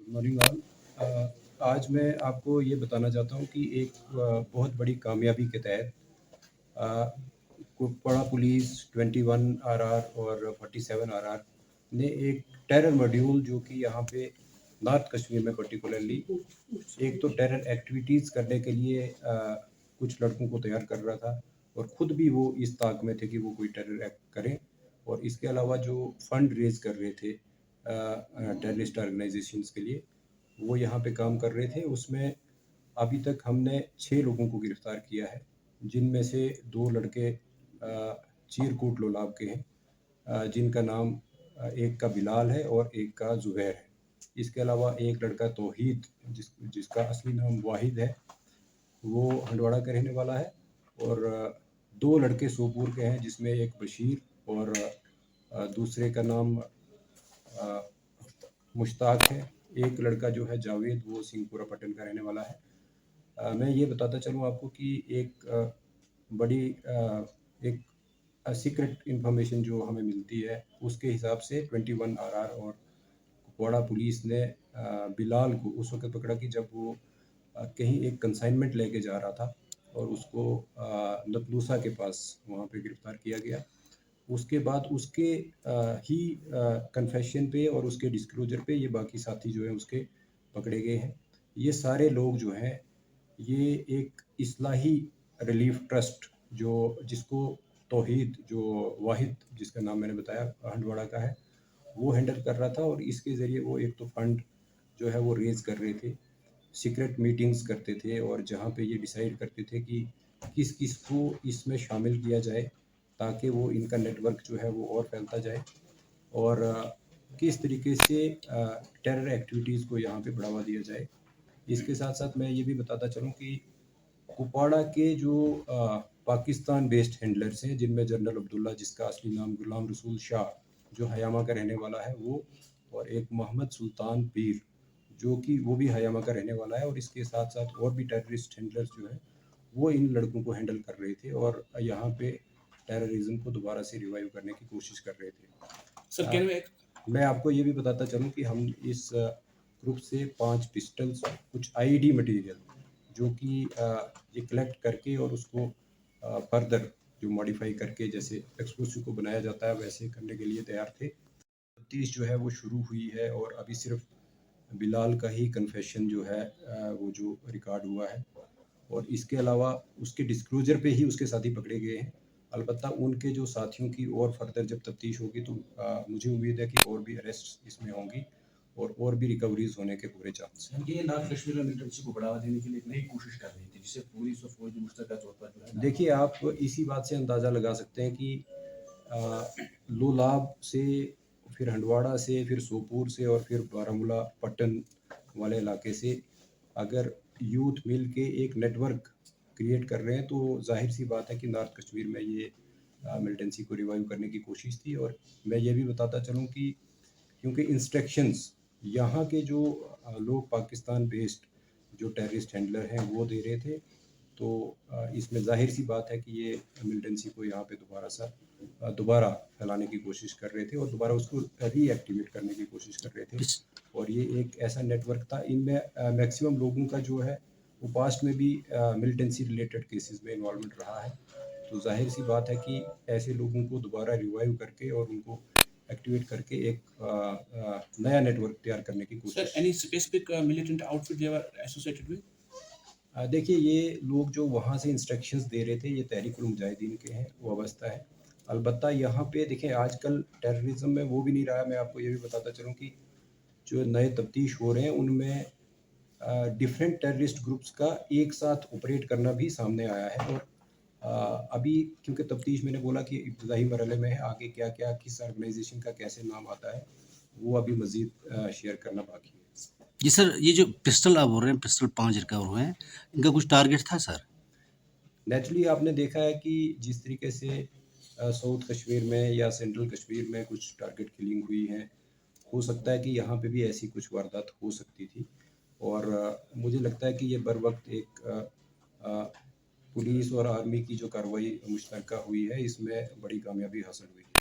Good morning all. आज मैं आपको ये बताना चाहता हूँ कि एक बहुत बड़ी कामयाबी के तहत कुपवाड़ा पुलिस 21 आरआर और 47 आरआर ने एक टेरर मॉड्यूल जो कि यहाँ पे नॉर्थ कश्मीर में पर्टिकुलरली एक तो टेरर एक्टिविटीज़ करने के लिए कुछ लड़कों को तैयार कर रहा था और ख़ुद भी वो इस ताक में थे कि वो कोई टेरर एक्ट करें, और इसके अलावा जो फंड रेज़ कर रहे थे टेररिस्ट ऑर्गेनाइजेशंस के लिए, वो यहाँ पे काम कर रहे थे। उसमें अभी तक हमने 6 लोगों को गिरफ़्तार किया है, जिनमें से 2 लड़के चीरकूट लोलाब के हैं, जिनका नाम एक का बिलाल है और एक का ज़ुबैर है। इसके अलावा एक लड़का तौहीद जिसका असली नाम वाहिद है, वो हंडवाड़ा का रहने वाला है, और 2 लड़के सोपूर के हैं, जिसमें एक बशीर और दूसरे का नाम मुश्ताक है। एक लड़का जो है जावेद, वो सिंहपुरा पट्टन का रहने वाला है। मैं ये बताता चलूँ आपको कि एक बड़ी एक सीक्रेट इन्फॉर्मेशन जो हमें मिलती है, उसके हिसाब से 21 आरआर और कुपवाड़ा पुलिस ने बिलाल को उस वक्त पकड़ा कि जब वो कहीं एक कंसाइनमेंट लेके जा रहा था, और उसको नतलूसा के पास वहाँ पे गिरफ़्तार किया गया। उसके बाद उसके ही कन्फेशन पे और उसके डिस्क्लोजर पे ये बाकी साथी जो हैं उसके पकड़े गए हैं। ये सारे लोग जो हैं, ये एक इस्लाही रिलीफ ट्रस्ट जिसको तौहीद, जो वाहिद जिसका नाम मैंने बताया हंडवाड़ा का है, वो हैंडल कर रहा था, और इसके ज़रिए वो एक तो फंड जो है वो रेज़ कर रहे थे, सीक्रेट मीटिंग्स करते थे, और जहाँ पे ये डिसाइड करते थे कि किस किस को इसमें शामिल किया जाए ताकि वो इनका नेटवर्क जो है वो और फैलता जाए, और किस तरीके से टेरर एक्टिविटीज़ को यहाँ पे बढ़ावा दिया जाए। इसके साथ साथ मैं ये भी बताता चलूँ कि कुपवाड़ा के जो पाकिस्तान बेस्ड हैंडलर्स हैं, जिनमें जनरल अब्दुल्ला, जिसका असली नाम गुलाम रसूल शाह, जो हयामा का रहने वाला है, वो, और एक मोहम्मद सुल्तान पीर, जो कि वो भी हयामा का रहने वाला है, और इसके साथ साथ और भी टेररिस्ट हैंडलर्स जो हैं वो इन लड़कों को हैंडल कर रहे थे, और यहाँ पे टेररिज्म को दोबारा से रिवाइव करने की कोशिश कर रहे थे। सर मैं आपको ये भी बताता चलूँ कि हम इस ग्रुप से 5 पिस्टल्स, कुछ आईडी मटेरियल जो कि ये कलेक्ट करके और उसको फर्दर जो मॉडिफाई करके जैसे एक्सप्लोसिव को बनाया जाता है वैसे करने के लिए तैयार थे। तफ्तीश जो है वो शुरू हुई है, और अभी सिर्फ बिलाल का ही कन्फेशन जो है वो जो रिकॉर्ड हुआ है, और इसके अलावा उसके डिस्क्लोजर पे ही उसके साथी पकड़े गए हैं। अलबत्ता उनके जो साथियों की और फर्दर जब तफ्तीश होगी तो मुझे उम्मीद है कि और भी अरेस्ट इसमें होंगी और भी रिकवरीज होने के पूरे चांस हैं। ये नॉर्थ कश्मीर में मिलिटेंसी को बढ़ावा देने के लिए एक नई कोशिश कर रही थी, जिससे पुलिस और फौज मुश्तरका तौर पर जो है। देखिए, आप इसी बात से अंदाज़ा लगा सकते हैं कि लोलाब से, फिर हंडवाड़ा से, फिर सोपूर से, और फिर बारामूला पट्टन वाले इलाके से अगर यूथ मिल के एक नेटवर्क क्रिएट कर रहे हैं, तो जाहिर सी बात है कि नॉर्थ कश्मीर में ये मिलिटेंसी को रिवाइव करने की कोशिश थी। और मैं ये भी बताता चलूँ कि क्योंकि इंस्ट्रक्शंस यहाँ के जो लोग पाकिस्तान बेस्ड जो टेररिस्ट हैंडलर हैं वो दे रहे थे, तो इसमें ज़ाहिर सी बात है कि ये मिलिटेंसी को यहाँ पे दोबारा फैलाने की कोशिश कर रहे थे, और दोबारा उसको रीएक्टिवेट करने की कोशिश कर रहे थे। और ये एक ऐसा नेटवर्क था, इनमें मैक्सिमम लोगों का जो है वो पास्ट में भी मिलिटेंसी रिलेटेड केसेस में इन्वॉल्वमेंट रहा है, तो जाहिर सी बात है कि ऐसे लोगों को दोबारा रिवाइव करके और उनको एक्टिवेट करके एक नया नेटवर्क तैयार करने की कोशिश। Sir, any specific militant outfit they were associated with? देखिए, ये लोग जो वहाँ से इंस्ट्रक्शंस दे रहे थे, ये तहरीकुल मुजाहिदीन के हैं, वाबस्ता है। अलबत्ता यहाँ पे देखिए, आजकल टेररिज्म में वो भी नहीं रहा। मैं आपको ये भी बताता चलूँ कि जो नए तफ्तीश हो रहे हैं उनमें डिफरेंट टेररिस्ट ग्रुप्स का एक साथ ऑपरेट करना भी सामने आया है, और अभी क्योंकि तफ्तीश मैंने बोला कि इब्तदाई मरहले में है, आगे क्या क्या किस ऑर्गेनाइजेशन का कैसे नाम आता है वो अभी मज़ीद शेयर करना बाकी है। जी सर, ये जो पिस्टल आप बोल रहे हैं, पिस्टल 5 रिकवर हुए हैं, इनका कुछ टारगेट था सर? नेचुरली आपने देखा है कि जिस तरीके से साउथ कश्मीर में या सेंट्रल कश्मीर में कुछ टारगेट किलिंग हुई है, हो सकता है कि यहाँ पे भी ऐसी कुछ वारदात हो सकती थी, और मुझे लगता है कि ये बर वक्त एक पुलिस और आर्मी की जो कार्रवाई मुश्तरका हुई है, इसमें बड़ी कामयाबी हासिल हुई है।